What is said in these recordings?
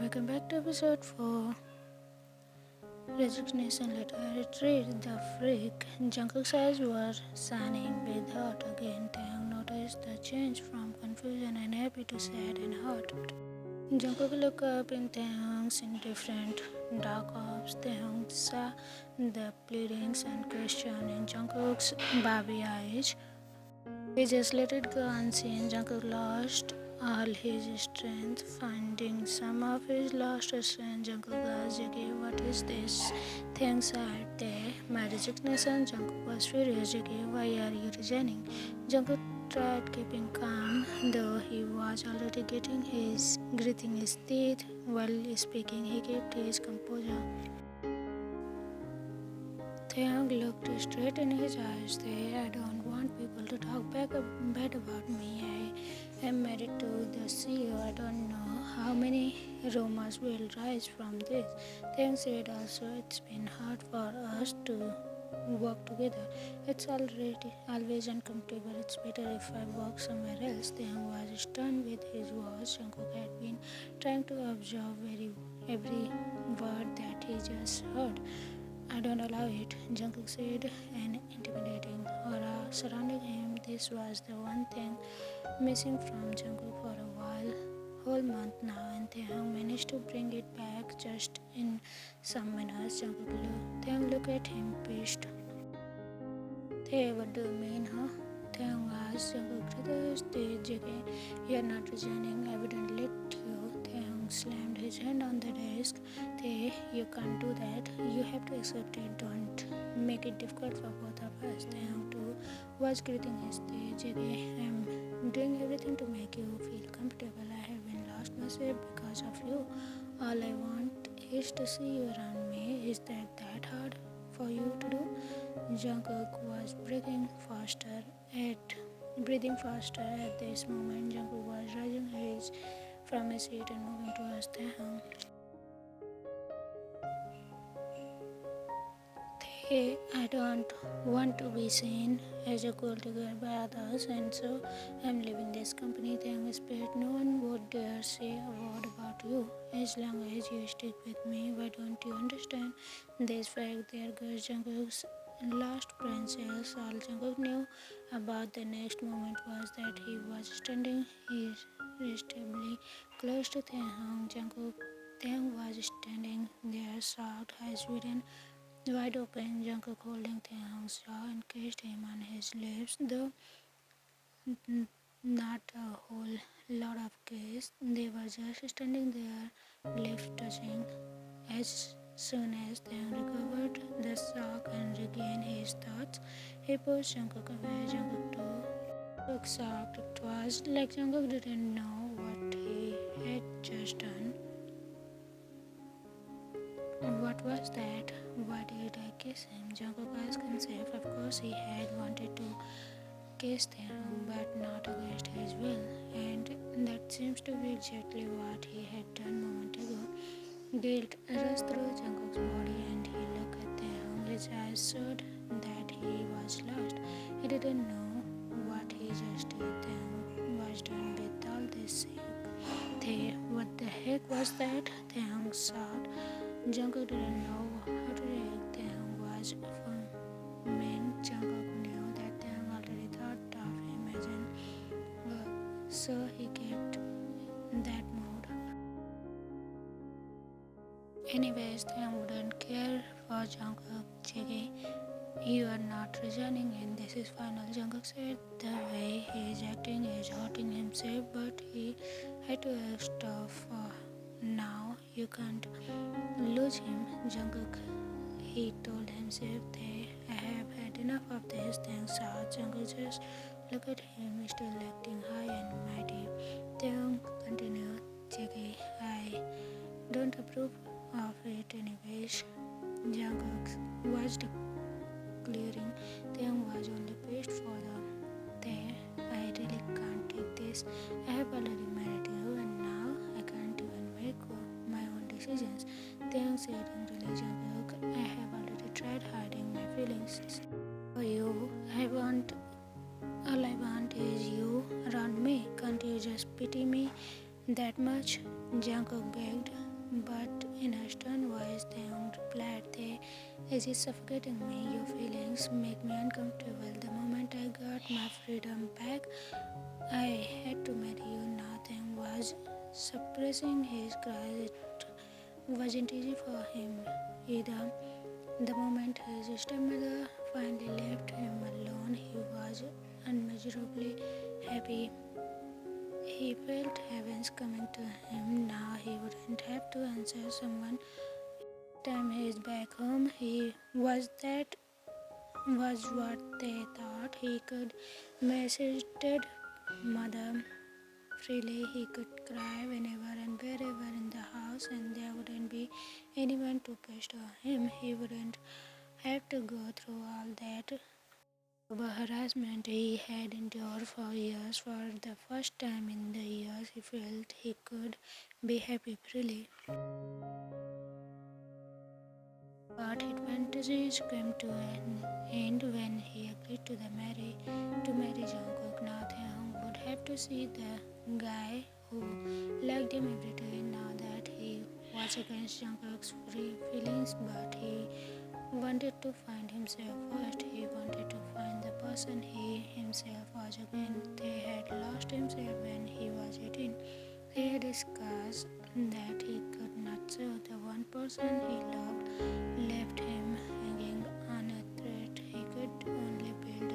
Welcome back to episode 4. Resignation letter. Read the freak. Jungkook's eyes were shining with hurt again. Taehyung noticed the change from confusion and happy to sad and hurt. Jungkook looked up in Taehyung's indifferent dark eyes. Taehyung saw the pleadings and question in Jungkook's baby eyes. He just let it go unseen. Jungkook lost all his strength. Finding some of his lost strength, Jungkook asked Jackie, "What is this?" Things are there. My resignation. Jungkook was furious. Jackie, why are you resigning? Jungkook tried keeping calm, though he was already gritting his teeth while speaking. He kept his composure. Taehyung looked straight in his eyes. I don't want people to talk bad about me. I am married to the CEO. I don't know how many rumors will rise from this. Taehyung said also, it's been hard for us to work together. It's always uncomfortable. It's better if I work somewhere else. Taehyung was stunned with his words. Jungkook had been trying to absorb every word that he just heard. I don't allow it, Jungkook said, an intimidating aura surrounding him. This was the one thing missing from Jungkook for a whole month now, and Taehyung managed to bring it back just in some minutes. Taehyung looked at him pissed. Hey, what do you mean, huh? Taehyung asked. Jungkook criticized JK. You're not resigning, I wouldn't let you. Taehyung slammed his hand on the desk. Tae, you can't do that. You have to accept it. Don't make it difficult for both of us. Taehyung too was gritting his teeth. JK, I'm doing everything to make you feel comfortable. I have been lost myself because of you. All I want is to see you around me. Is that hard for you to do? Jungkook was breathing faster at this moment. Jungkook was rising from his seat and moving towards Taehyung. Hey, I don't want to be seen as a gold digger by others, and so I'm leaving this company. Taehyung whispered, no one would dare say a word about you as long as you stick with me. Why don't you understand this fact? There goes Jungkook's last princess. All Jungkook knew about the next moment was that he was standing irresistibly close to Taehyung. Taehyung was standing there, shocked, eyes wide open. Jungkook holding Taehyung's jaw and kissed him on his lips, though not a whole lot of kiss. They were just standing there, lips touching. As soon as Taehyung recovered the shock and regained his thoughts, he pushed Jungkook away. Jungkook too looked shocked. It was like Jungkook didn't know what he had just done. What was that? Why did I kiss him? Jungkook asked himself. Of course he had wanted to kiss Taehyung, but not against his will, and that seems to be exactly what he had done a moment ago. Guilt rushed through Jungkook's body and he looked at Taehyung. His eyes showed that he was lost. He didn't know what he just did. Taehyung was done with all this shake. Tae, what the heck was that? Taehyung shouted. Jungkook didn't know how to react. Taehyung was foaming. Jungkook knew that Taehyung already thought of him as so he kept that mood. Anyways, Taehyung wouldn't care for Jungkook. JK, you are not resigning and this is final. Jungkook said the way he is acting is hurting himself, but he had to stop for now. You can't lose him, Jungkook. He told himself that I have had enough of this. Thanks out. Jungkook just looked at him, still acting high and mighty. Taehyung continued, JK, I don't approve of it anyways. Jungkook was declaring. Taehyung was only pissed for them. I really can't take this. I have already married you and now I can't even make my own decisions. Taehyung said angrily. Jungkook, I have already tried hiding my feelings for you. All I want is you around me. Can't you just pity me that much? Jungkook begged. But in a stern voice, Taehyung replied, Tae, is it suffocating me? Your feelings make me uncomfortable. The moment I got my freedom back, I had to marry you. Now Taehyung was suppressing his cries. It wasn't easy for him either. The moment his stepmother finally left him alone, he was unmeasurably happy. He felt heavens coming to him. Now he wouldn't have to answer someone. Time he's back home, he was what they thought. He could message mother freely. He could cry whenever and wherever in the house, and there wouldn't be anyone to pester him. He wouldn't have to go through all that harassment he had endured for years. For the first time in the years, he felt he could be happy freely. But his fantasies came to an end when he agreed to marry Jungkook. Now Taehyung would have to see the guy who liked him every day. Now that he was against Jungkook's free feelings, but he wanted to find himself first. He wanted to find the person he himself was again. They had lost himself when he was 18. He had scars that he could not show. The one person he loved left him hanging on a thread. He could only build a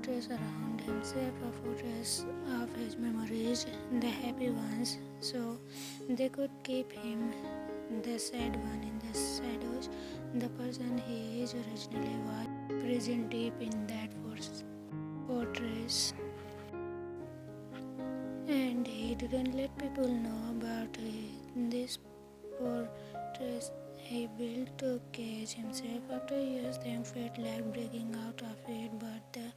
fortress around himself, a fortress of his memories, the happy ones, so they could keep him, the sad one, in the shadows. The person he is originally was present deep in that fortress. And he didn't let people know about this fortress he built to cage himself. After years, Taehyung felt like breaking out of it, but the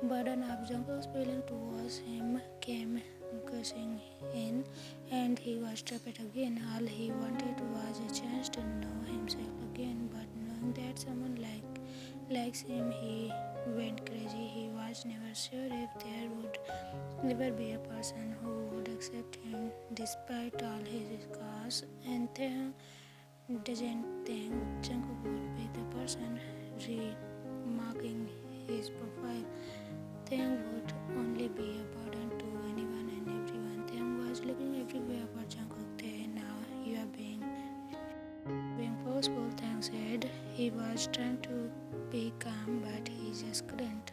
burden of Jungkook's feeling towards him came gushing in, and he was trapped again. All he wanted was a chance to know himself again, but knowing that someone likes him, he went crazy. He was never sure if there would ever be a person who would accept him despite all his scars, and Taehyung doesn't think Jungkook would be the person remarking his profile. Taehyung would only be a burden to anyone and everyone. Taehyung was looking everywhere for Jungkook. Tae, now you are being forceful, Taehyung said. He was trying to be calm, but he just couldn't.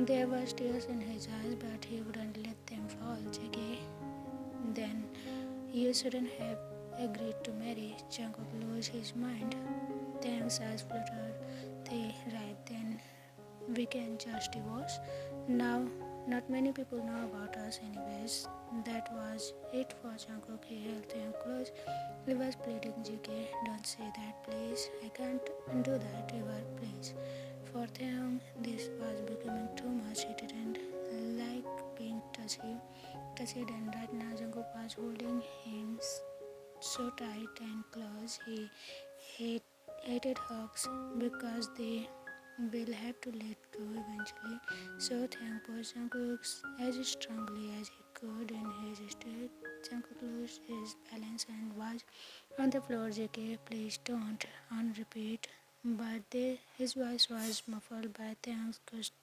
There was tears in his eyes, but he wouldn't let them fall. JK, then you shouldn't have agreed to marry. Jungkook lost his mind. Taehyung's eyes fluttered. They, right then, we can just divorce. Now, not many people know about us anyways. That was it for Jungkook. He held Taehyung close. He was pleading, JK, don't say that, please. I can't do that ever, please. For Taehyung, this was becoming too much. He didn't like being touched, and right now Jungkook was holding him so tight and close. He hated hugs because they will have to let go eventually. So Taehyung pushed Jungkook as strongly as he could in his state. Jungkook lost his balance and was on the floor. JK, please don't, on repeat. But his voice was muffled by Taehyung's gust,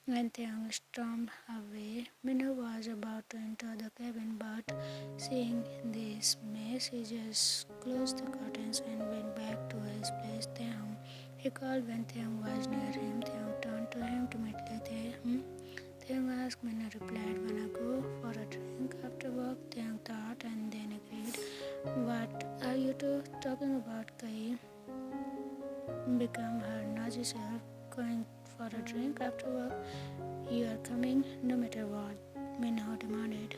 and Taehyung stormed away. Minho was about to enter the cabin, but seeing this mess, he just closed the curtains and went back to his place. Taehyung, he called when Taehyung was near him. Taehyung turned to him timidly. Taehyung asked. Minho replied, wanna go for a drink after work? Taehyung thought and then agreed. What are you two talking about, Kai? Become her Nazi self, going for a drink after work. You are coming no matter what, Minho demanded.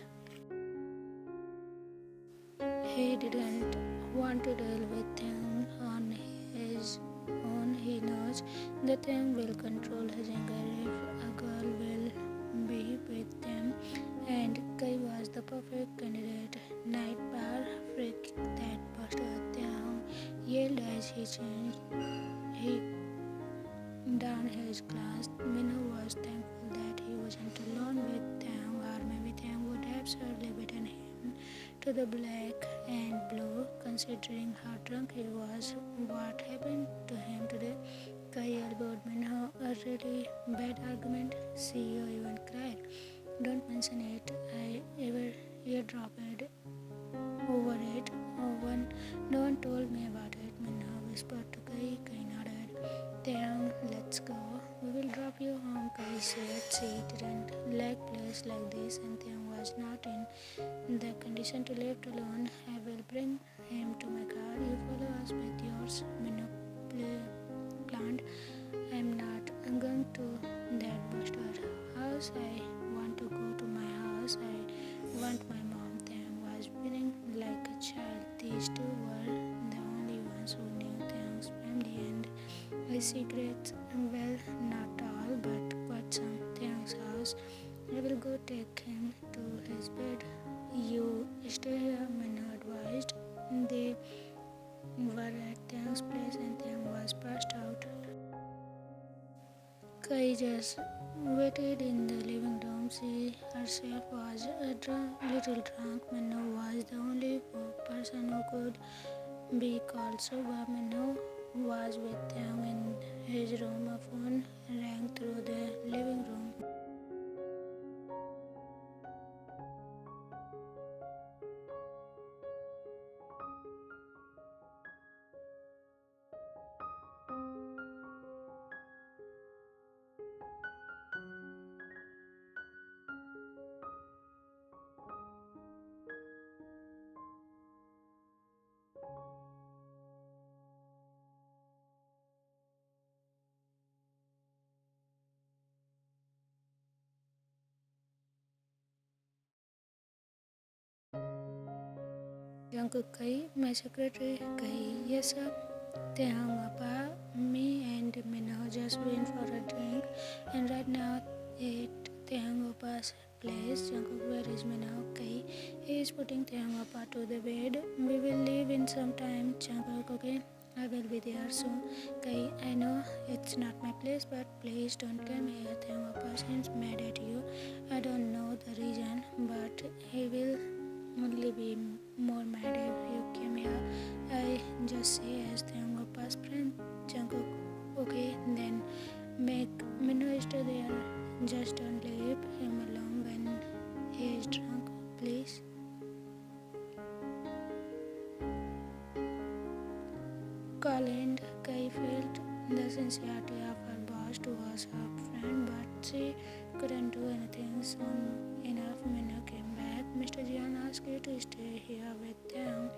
He didn't want to deal with him on his own. He knows that Taehyung will control his anger if a girl will be with them, and Kai was the perfect candidate. Night bar freak that busted. Taehyung yelled as he down his glass. Minho was thankful that he wasn't alone with Taehyung, or maybe Taehyung would have surely beaten him. to the black and blue, considering how drunk he was. What happened to him today? Kai elbowed Minho, a really bad argument. CEO even cried. Don't mention it. I ever eardropped over it. No one told me about it. Minho whispered to Kai. Kai nodded. Taehyung, let's go. We will drop you home, Kai said. She didn't like place like this, and Taehyung was not in the condition to live alone. I will bring him to my car. You follow us with yours. Minho planned. I'm not going to that bastard house. I want to go to my house. I want my mom. Taehyung was winning like a child. These two were the only ones who knew Taehyung's family and his secrets. Well, not all, but quite some. Taehyung's house. I will go take him to his bed. You stay here, Minho advised. They were at Taehyung's place and Taehyung was passed out. Kai just waited in the living room. She herself was a little drunk. Minho was the only person who could be called sober. Minho was with Taehyung in his room. A phone rang through the living room. Jungkook Kai, my secretary Kai, yes sir. Taehyung Appa, me and Minho just went for a drink and right now at Taehyung Appa's place. Jungkook, where is Minho? Kai, he is putting Taehyung Appa to the bed. We will leave in some time. Jungkook, okay. I will be there soon. Kai, I know it's not my place, but please don't come here. Taehyung Appa seems mad at you. I don't know the reason, but he will only be more mad if you came here. I just say as Taehyung Appa's friend. Jungkook, okay, then make Minho stay there. Just don't leave him alone when he is drunk, please. Colin, Kai felt the sincerity of her boss towards her friend, but she couldn't do anything. Soon enough, Minho came back. Mr. Jeon asked you to stay here with them.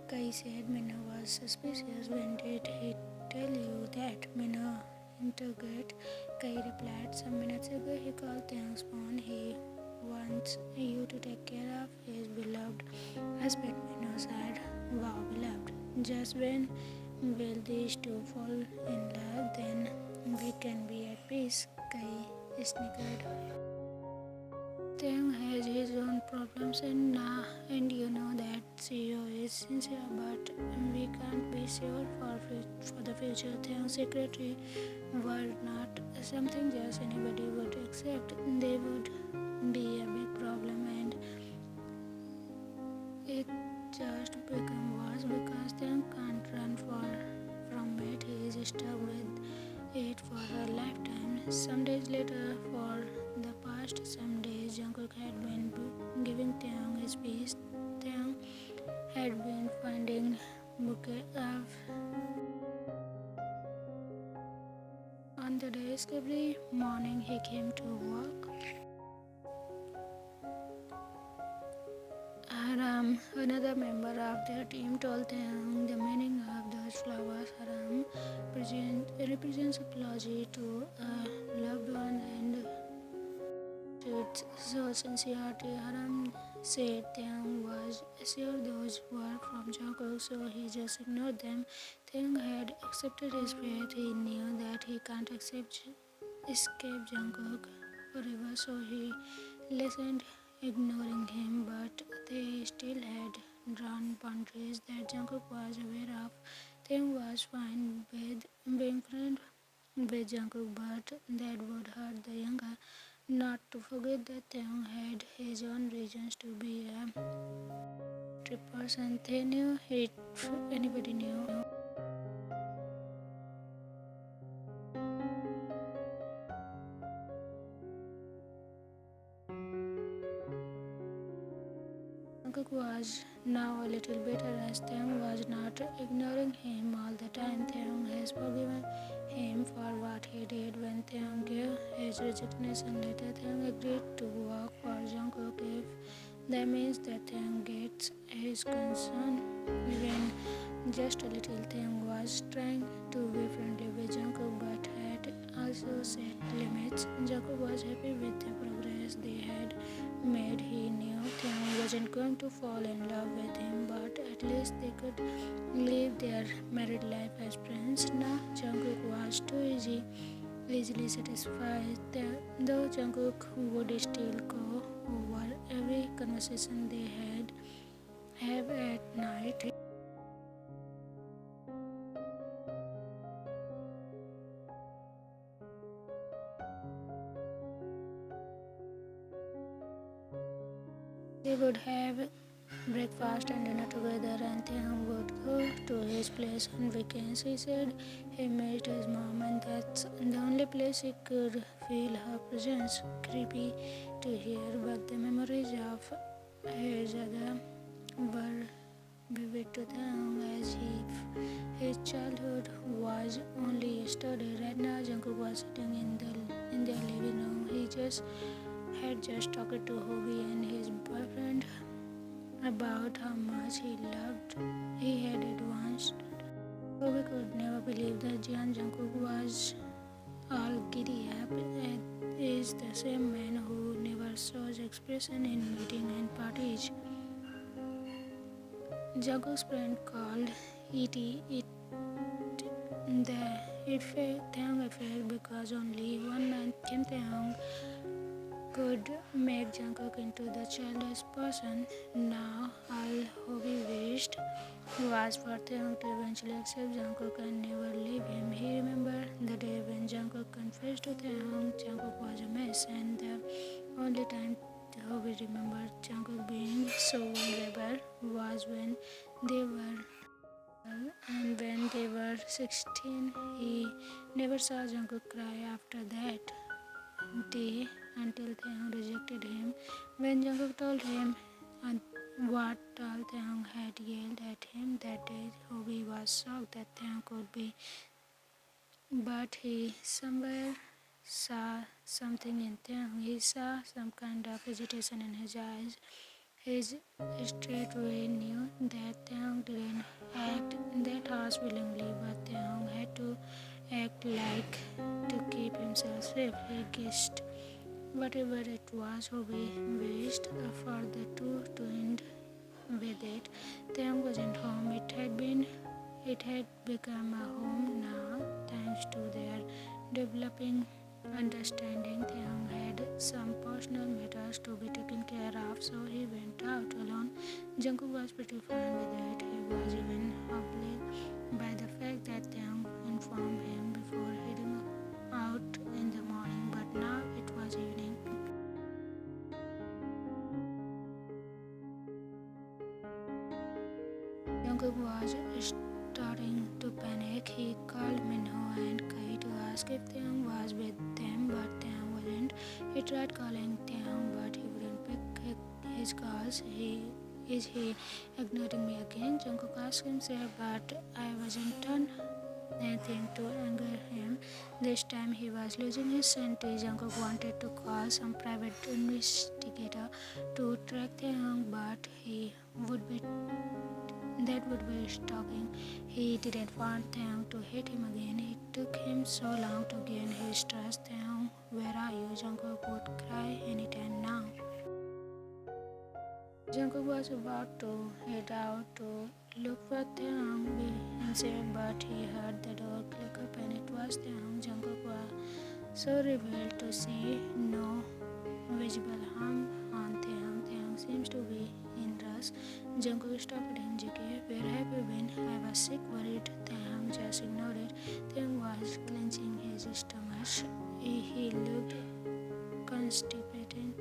Kai said Minho was suspicious. When did he tell you that? Minho interrogated. Kai replied, some minutes ago he called Taehyung's phone. He wants you to take care of his beloved husband. Minho said, wow, beloved. Just when will these two fall in love, then we can be at peace. Kai snickered. Taehyung has his own problems and you know that CEO is sincere, but we can't be sure for the future. Taehyung's secretary were not something just anybody would accept. They would be a big problem and it just become worse because Taehyung can't run from it. He is stuck with it for a lifetime. Some days later, for the past some days, Jungkook had been giving Taehyung his peace. Taehyung had been finding bouquet of on the desk every morning he came to work. Haram, another member of their team, told Taehyung the meaning of those flowers. Haram represents apology to a loved one and so sincerity. Haram said Taehyung was sure those were from Jungkook, so he just ignored them. Taehyung had accepted his fate. He knew that he can't escape Jungkook forever, so he listened, ignoring him, but they still had drawn boundaries that Jungkook was aware of. Taehyung was fine with being friends with Jungkook, but that would hurt the younger Not to forget that Taehyung had his own reasons to be a trip person. They knew it, anybody knew. Jungkook was now a little better as Taehyung was not ignoring him all the time. Taehyung has forgiven him for what he did. When Taehyung gave his resignation letter, Taehyung agreed to work for Jungkook if that means that Taehyung gets his concern even just a little. Taehyung was trying to be friendly with Jungkook but had also set limits. Jungkook was happy with the progress they had made. He knew Taehyung wasn't going to fall in love with him, but at least they could live their married life as friends. Now Jungkook was too easily satisfied, though Jungkook would still go over every conversation they have at night. They would have breakfast and dinner together, and Taehyung would go to his place on weekends. He said he missed his mom, and that's the only place he could feel her presence. Creepy to hear, but the memories of his other were vivid to Taehyung as if his childhood was only yesterday. Right now, Jungkook was sitting in their living room. He had just talked to Hobie and his boyfriend about how much he had advanced. Hobie could never believe that Jeon Jungkook was all giddy up and is the same man who never shows expression in meeting and parties. Jungkook's friend called it the Taehyung affair because only one man, Kim Taehyung, could make Jungkook into the childish person. Now all Hobie wished was for Taehyung to eventually accept Jungkook and never leave him. He remembered the day when Jungkook confessed to Taehyung Jungkook was a mess, and the only time Hobie remembered Jungkook being so vulnerable was when they were and when they were 16. He never saw Jungkook cry after that day until Taehyung rejected him. When Jungkook told him what all Taehyung had yelled at him that day, Hobie was shocked that Taehyung could be, but he somewhere saw something in Taehyung. He saw some kind of hesitation in his eyes. His straightway knew that Taehyung didn't act that harsh willingly, but Taehyung had to act like to keep himself safe. He guessed whatever it was, Hobie wished for the two to end with it. Taehyung wasn't home. It had become a home now, thanks to their developing understanding. Taehyung had some personal matters to be taken care of, so he went out alone. Jungkook was pretty fine with it. He was even humbled by the fact that Taehyung informed him before heading out in the morning, but now it was evening. Jungkook was starting to panic. He called Minho and Kai to ask if Taehyung was with them, but Taehyung wasn't. He tried calling Taehyung, but he wouldn't pick his calls. Is he ignoring me again? Jungkook asked himself, but I wasn't done anything to anger him. This time he was losing his sanity. Jungkook wanted to call some private investigator to track Taehyung, but that would be stalking. He didn't want Taehyung to hate him again. It took him so long to gain his trust. Taehyung, where are you? Jungkook would cry anytime now. Jungkook was about to head out to look for Taehyung himself, but he heard the door click up and it was Taehyung. Jungkook was so revealed to see no visible harm on Taehyung. Taehyung seems to be in rush. Jungkook stopped him. JK, where have you been? I was sick, worried. Taehyung just ignored it. Taehyung was clenching his stomach. He looked constipated.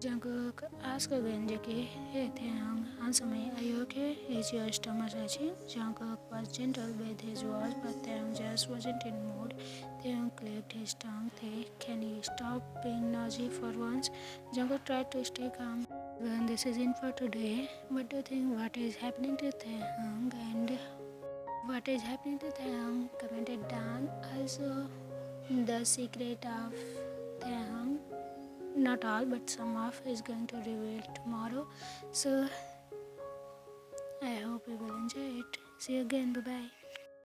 Jungkook asked again, "Hey Taehyung, answer me, are you okay? Is your stomach itchy?" Jungkook was gentle with his words, but Taehyung just wasn't in mood. Taehyung clicked his tongue. Tae, can you stop being nosy for once? Jungkook tried to stay calm. Well, this is it for today. What do you think? What is happening to Taehyung? And what is happening to Taehyung? Comment it down. Also, the secret of Taehyung, not all but some of, is going to reveal tomorrow. So I hope you will enjoy it. See you again. Bye bye.